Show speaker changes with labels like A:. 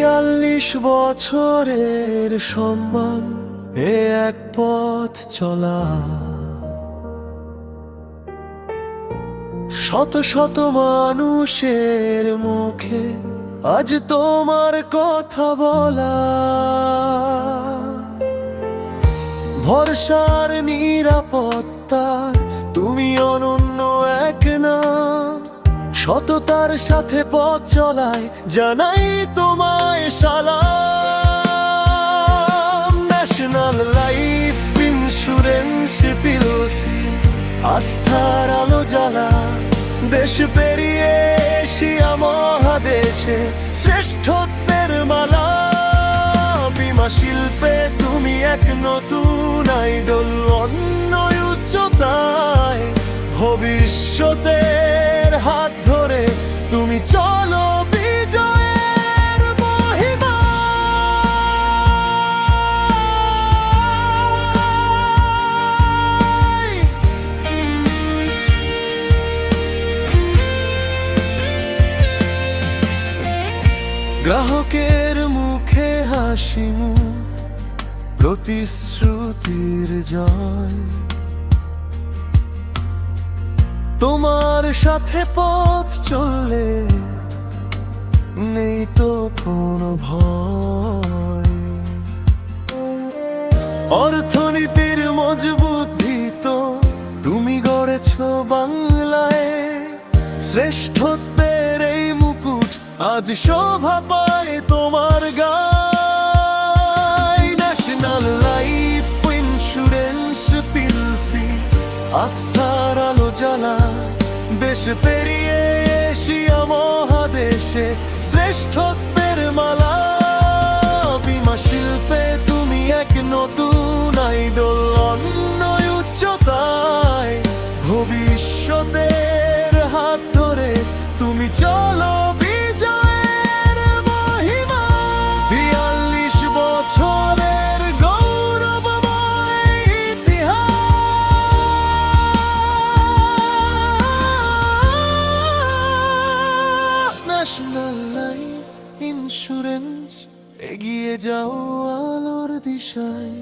A: 42 বছরের সম্মান, এ এক পথ চলা। শত শত মানুষের মুখে আজ তোমার কথা বলা। ভরসার নিরাপত্তার তুমি অনন্য এক নাম। সততার সাথে পথ চলায় জানাই তোমায় সালাম। ন্যাশনাল লাইফ ইন্স্যুরেন্স পিএলসি, আস্থার আলো জ্বালা। দেশ পেরিয়ে এশিয়া মহাদেশে শ্রেষ্ঠত্বের মালা। বীমা শিল্পে তুমি এক নতুন আইডল, অন্য উচ্চতায়। ভবিষ্যতের হাত ধরে তুমি চলো বিজয়ের মহিমা। গ্রাহকের মুখে হাসি মুখ, প্রতিশ্রুতির জয়। তোমার সাথে পথ চললে নেই তো কোনো ভয়। অর্থনীতির মজবুত ভিত তুমি গড়েছ বাংলায়। শ্রেষ্ঠত্বের এই মুকুট আজ শোভা পায় তোমার গায়। ন্যাশনাল লাইফ ইন্স্যুরেন্স পিএলসি, আস্থার আলো জ্বালা। দেশ পেরিয়ে এশিয়া মহাদেশে শ্রেষ্ঠত্বের মালা। বীমা শিল্পে তুমি এক নতুন আইডল, অন্য উচ্চতায়। ভবিষ্যতের হাত ধরে তুমি চলো বিজয়ের মহিমা। 42 বছরের গৌরবময় ইতিহাস। ন্যাশনাল লাইফ ইন্স্যুরেন্স, এগিয়ে যাও আলোর দিশায়।